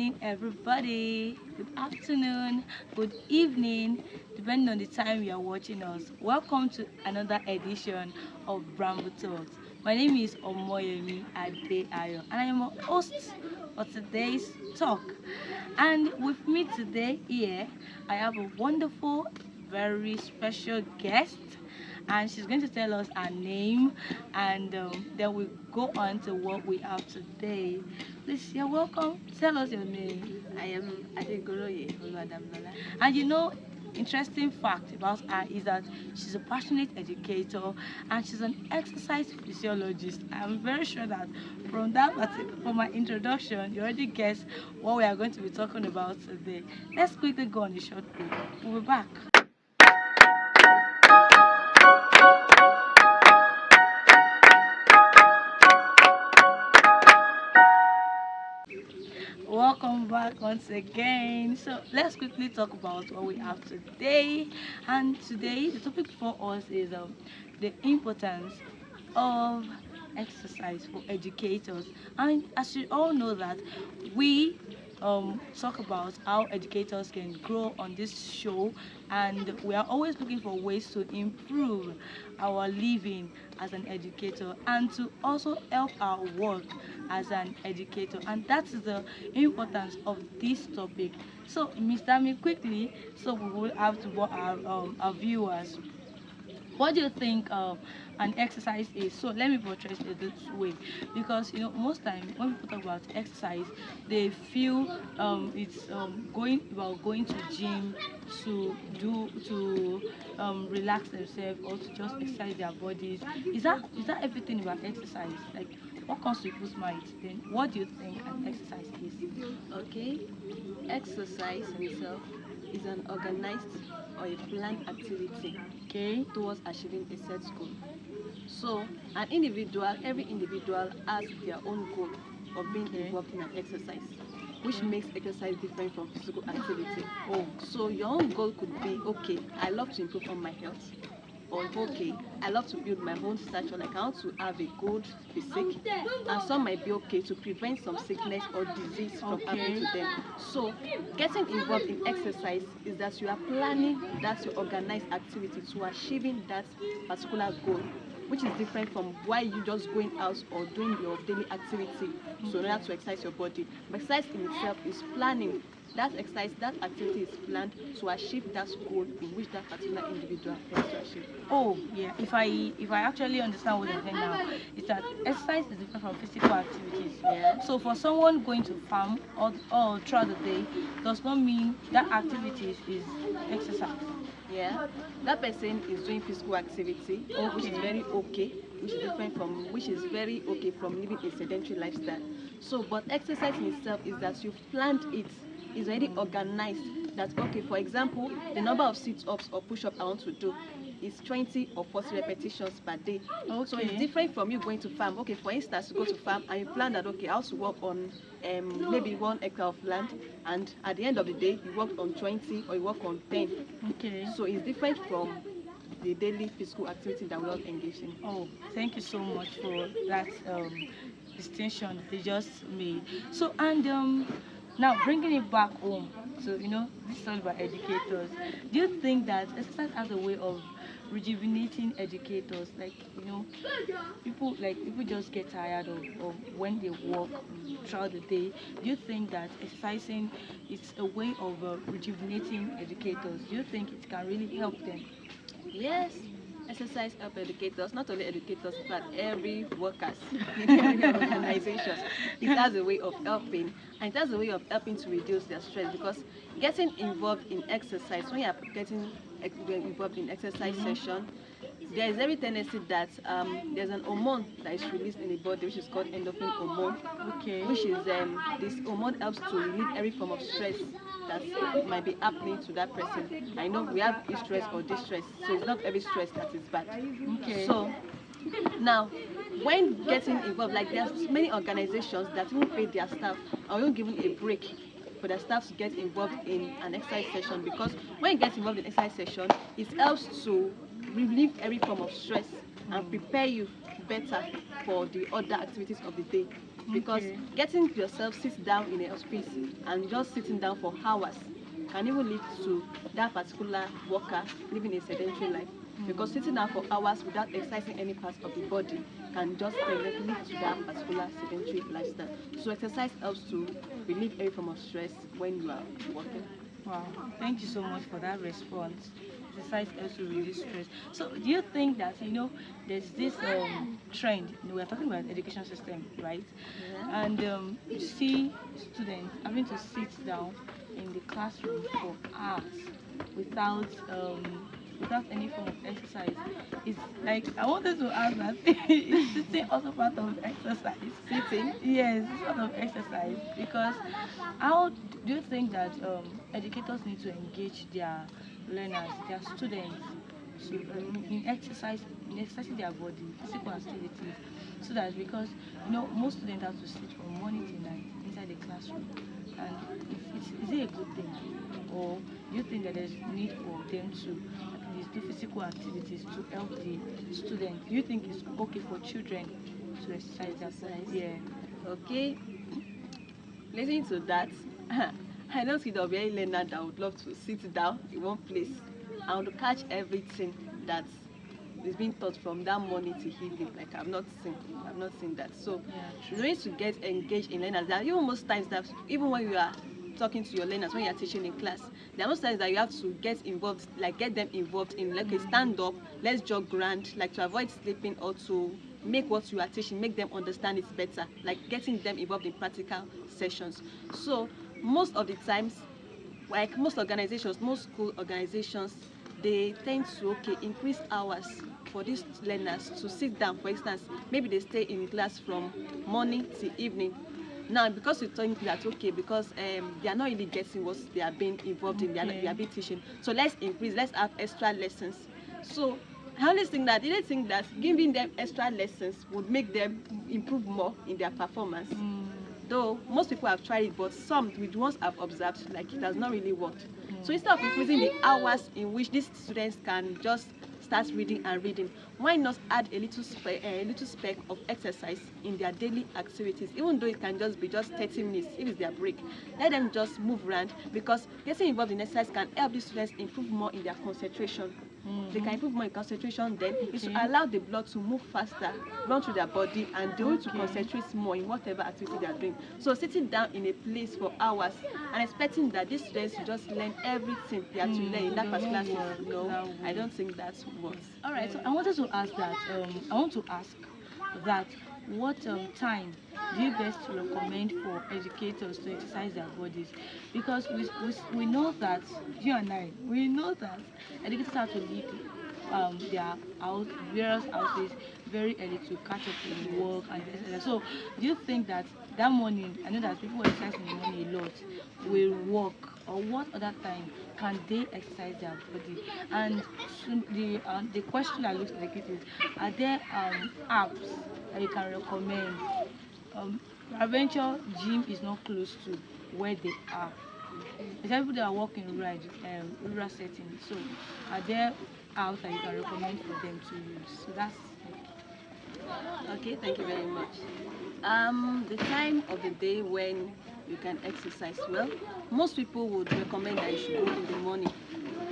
morning, everybody. Good afternoon, good evening, depending on the time you are watching us. Welcome to another edition of Bramble Talks. My name is Omoyemi Adeayo, and I am a host for today's talk. And with me today here, I have a wonderful, very special guest, and she's going to tell us her name, and then we go on to what we have today. Please, you're welcome. Tell us your name. I am Adegoroye Oluwadamilola. And interesting fact about her is that she's a passionate educator and she's an exercise physiologist. I'm very sure that from my introduction, you already guessed what we are going to be talking about today. Let's quickly go on a short break. We'll be back. Welcome back once again. So let's quickly talk about what we have today. And today the topic for us is the importance of exercise for educators. And as you all know that we talk about how educators can grow on this show, and we are always looking for ways to improve our living as an educator and to also help our work as an educator, and that's the importance of this topic. So Miss Dami, quickly, so we will have to our viewers, what do you think an exercise is? So let me portray it this way, because most time when people talk about exercise, they feel it's going to gym to relax themselves or to just exercise their bodies. Is that everything about exercise? Like, what comes to people's mind? Then what do you think an exercise is? Okay, exercise itself is an organized or a planned activity Okay. towards achieving a set goal. So, every individual has their own goal of being involved in an exercise, which makes exercise different from physical activity. Oh, So, your own goal could be, okay, I love to improve on my health. Or, okay, I love to build my own stature, like I want to have a good physique. And some might be okay to prevent some sickness or disease from happening to them. So, getting involved in exercise is that you are planning that your organized activity to achieving that particular goal, which is different from why you just going out or doing your daily activity so in order to exercise your body. But exercise in itself is planning. That exercise, that activity is planned to achieve that goal in which that particular individual wants to achieve. Oh, yeah. If I actually understand what you're saying now, is that exercise is different from physical activities. Yeah. So for someone going to farm or throughout the day, does not mean that activity is exercise. Yeah, that person is doing physical activity, which is very okay, which is very okay from living a sedentary lifestyle. So, but exercise in itself is that you've planned it, is already organized. That okay, for example, the number of sit-ups or push-ups I want to do is 20 or 40 repetitions per day. Okay. So it's different from you going to farm. Okay, for instance, you go to farm and you plan that okay, I have to work on maybe 1 acre of land, and at the end of the day, you work on 20 or you work on 10. Okay. So it's different from the daily physical activity that we all engage in. Oh, thank you so much for that distinction they just made. So, and now bringing it back home, so this is all about educators. Do you think that exercise has a way of rejuvenating educators? Like, people just get tired of when they work throughout the day. Do you think that exercising is a way of rejuvenating educators? Do you think it can really help them? Yes, exercise help educators, not only educators, but every workers in every organization. It has a way of helping, and it has a way of helping to reduce their stress, because getting involved in exercise, when you are getting involved in exercise session, there is every tendency that there's an hormone that is released in the body, which is called endorphin hormone. Okay. Which is this hormone helps to relieve every form of stress that might be happening to that person. I know we have stress or distress, so it's not every stress that is bad. Okay. So now, when getting involved, like there's many organizations that even pay their staff or even giving a break for their staff to get involved in an exercise session, because when you get involved in exercise session, it helps to relieve every form of stress and prepare you better for the other activities of the day. because Okay. getting yourself sit down in a space and just sitting down for hours can even lead to that particular worker living a sedentary life. Because sitting down for hours without exercising any part of the body can just lead to that particular sedentary lifestyle. So exercise helps to relieve any form of stress when you are working. Wow, thank you so much for that response. Exercise also reduce stress. So, do you think that there's this trend? We're talking about education system, right? Yeah. And you see students having to sit down in the classroom for hours without without any form of exercise. It's like I wanted to ask that is sitting also part of exercise? Sitting. Yes, it's sort of exercise because how do you think that educators need to engage their learners, their students, to in exercising their body, physical activities, so that because most students have to sit from morning to night inside the classroom, and is it a good thing, or do you think that there's need for them to at least do physical activities to help the students? Do you think it's okay for children to exercise their body? Yeah. Okay. Listening to that, I don't see the very learner that would love to sit down in one place and to catch everything that is being taught from that morning to evening. Like I've not seen that. So Yeah, you true. need to get engaged in learners. There are even most times that even when you are talking to your learners, when you are teaching in class, there are most times that you have to get involved, like get them involved in like a stand up, let's jog grand, like to avoid sleeping or to make what you are teaching, make them understand it better, like getting them involved in practical sessions. So most of the times, like most school organizations, they tend to increase hours for these learners to sit down. For instance, maybe they stay in class from morning till evening. Now, because you think that because they are not really getting what they are being involved in, they are being teaching. So let's increase, let's have extra lessons. So I always think that they think that giving them extra lessons would make them improve more in their performance. Though most people have tried it, but some with ones I've observed, like it has not really worked. So instead of increasing the hours in which these students can just start reading and reading, why not add a little speck of exercise in their daily activities, even though it can just be just 30 minutes if it's their break. Let them just move around, because getting involved in exercise can help these students improve more in their concentration. They can improve more in concentration, then it will allow the blood to move faster, run through their body, and they will to concentrate more in whatever activity they are doing. So sitting down in a place for hours and expecting that these students will just learn everything they have to learn in that particular session, no, I don't think that works. All right. So I wanted to ask that. I want to ask that what time do you best recommend for educators to exercise their bodies? Because we know that you and I we know that educators have to leave their house, various houses very early to catch up with work and things like that. So do you think that that morning, I know that people exercise in the morning a lot, will work, or what other time can they exercise their body? And the question that looks like it is, are there apps that you can recommend? Adventure gym is not close to where they are. There's people that are working rural settings. So are there apps that you can recommend for them to use? So that's Okay, thank you very much. The time of the day when you can exercise, well, most people would recommend that you should go in the morning,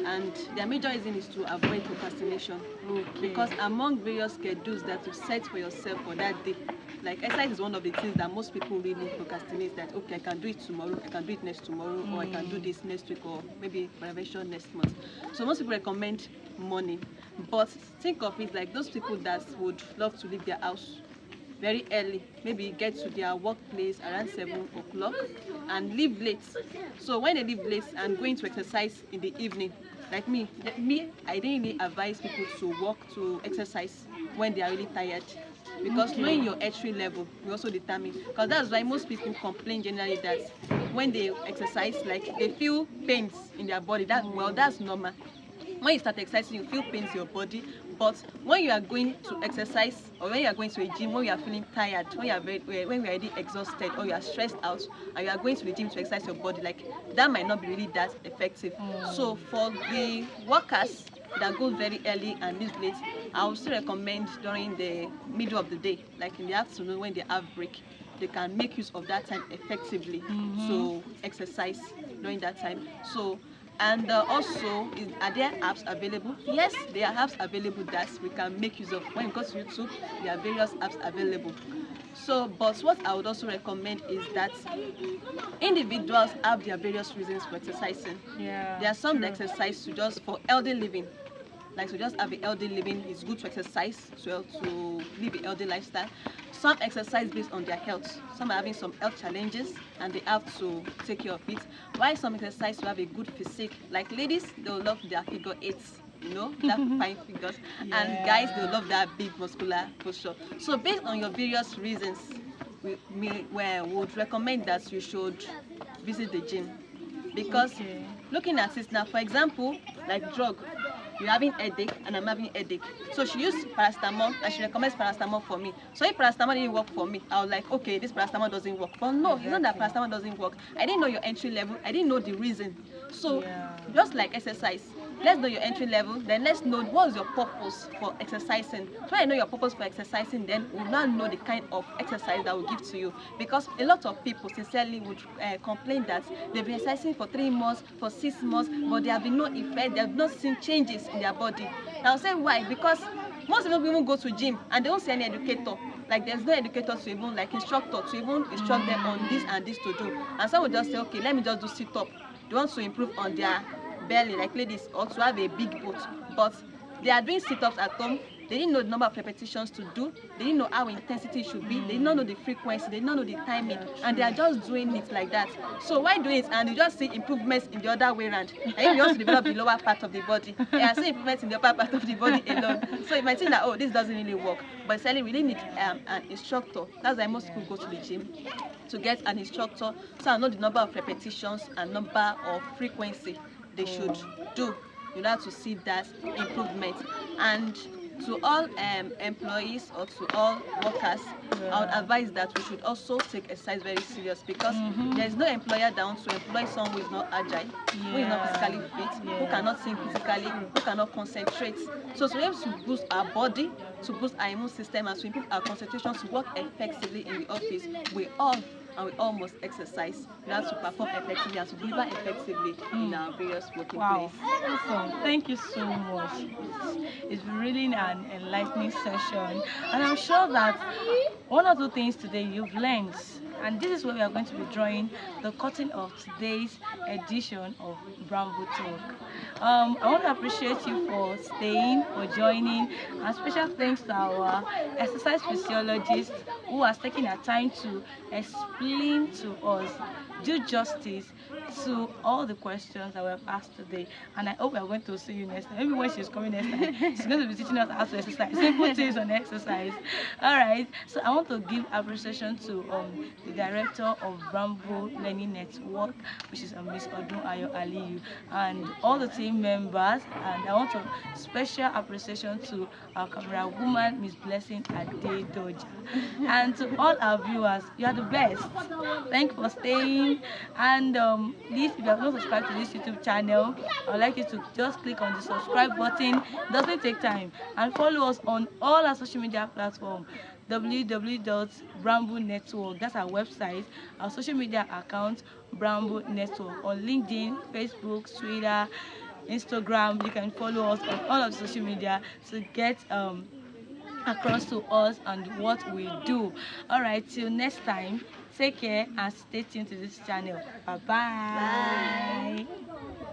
and their major reason is to avoid procrastination. okay. Because among various schedules that you set for yourself for that day, like exercise is one of the things that most people really procrastinate, that okay, I can do it tomorrow, I can do it next tomorrow, or I can do this next week, or maybe prevention next month. So most people recommend morning, but think of it like those people that would love to leave their house very early, maybe get to their workplace around 7 o'clock and leave late. So when they leave late and going to exercise in the evening, like me, I didn't really advise people to walk to exercise when they are really tired, because knowing your entry level will also determine. Because that's why most people complain generally that when they exercise, like they feel pains in their body. That's normal. When you start exercising, you feel pains in your body, but when you are going to exercise, or when you are going to a gym, when you are feeling tired, when you are when you are already exhausted, or you are stressed out, and you are going to the gym to exercise your body, like that might not be really that effective. So for the workers that go very early and leave late, I would still recommend during the middle of the day, like in the afternoon when they have break, they can make use of that time effectively to exercise during that time. So, and also, are there apps available? Yes, there are apps available that we can make use of. When it goes to YouTube, there are various apps available. So, but what I would also recommend is that individuals have their various reasons for exercising. Yeah, there are some true. that exercise to just for healthy living, like to just have a healthy living. It's good to exercise to live a healthy lifestyle. Some exercise based on their health. Some are having some health challenges and they have to take care of it. While some exercise to have a good physique, like ladies, they'll love their figure eights, that fine figures, and guys, they'll love that big muscular posture. So based on your various reasons, we would recommend that you should visit the gym, because looking at it now, for example, like drug, you're having headache and I'm having headache, so she used paracetamol and she recommends paracetamol for me. So if paracetamol didn't work for me, I was like, okay, this paracetamol doesn't work. But no, it's not that paracetamol doesn't work. I didn't know your entry level, I didn't know the reason. So just like exercise, let's know your entry level, then let's know what is your purpose for exercising. Try to know your purpose for exercising, then we'll now know the kind of exercise that will give to you. Because a lot of people sincerely would complain that they've been exercising for 3 months, for 6 months, but there have been no effect, they have not seen changes in their body. And I'll say why? Because most people even go to gym and they don't see any educator. Like there's no educator to even like instructor to even instruct them on this and this to do. And some will just say, okay, let me just do sit up. They want to improve on their belly, like ladies, or to have a big butt, but they are doing sit-ups at home. They didn't know the number of repetitions to do, they didn't know how intensity it should be, they did not know the frequency, they did not know the timing, and they are just doing it like that. So why doing it and you just see improvements in the other way around, and if you want to develop the lower part of the body, you are seeing improvements in the upper part of the body alone. So you might think that, oh, this doesn't really work, but certainly we really need an instructor. That's why most people go to the gym, to get an instructor, so I know the number of repetitions and number of frequency they should do in order to see that improvement. And to all employees or to all workers, I would advise that we should also take exercise very serious, because there is no employer that wants to employ someone who is not agile, who is not physically fit, who cannot think critically, who cannot concentrate. So to be able to boost our body, to boost our immune system, and to improve our concentration, to work effectively in the office, we all must exercise in order to perform effectively and to deliver effectively in our various working Wow, places. awesome. Thank you so much. It's really an enlightening session. And I'm sure that one or two things today you've learned. And this is where we are going to be drawing the curtain of today's edition of Bramble Talk. I want to appreciate you for staying, for joining, and special thanks to our exercise physiologist who has taken her time to explain to us, do justice to all the questions that we have asked today. And I hope we are going to see you next time. Maybe when she's coming next time, she's going to be teaching us how to exercise. Simple things on exercise. Alright, so I want to give appreciation to the director of Bramble Learning Network, which is Miss Odun Ayo Aliyu, and all the team members. And I want to special appreciation to our camera woman, Miss Blessing Adedoja. And to all our viewers, you are the best. Thank you for staying. And please, if you have not subscribed to this YouTube channel, I would like you to just click on the subscribe button. It doesn't take time. And follow us on all our social media platforms. www.Bramble Network, that's our website. Our social media account, Bramble Network, on LinkedIn, Facebook, Twitter, Instagram. You can follow us on all of social media to get across to us and what we do. All right, till next time, take care and stay tuned to this channel. Bye-bye. Bye.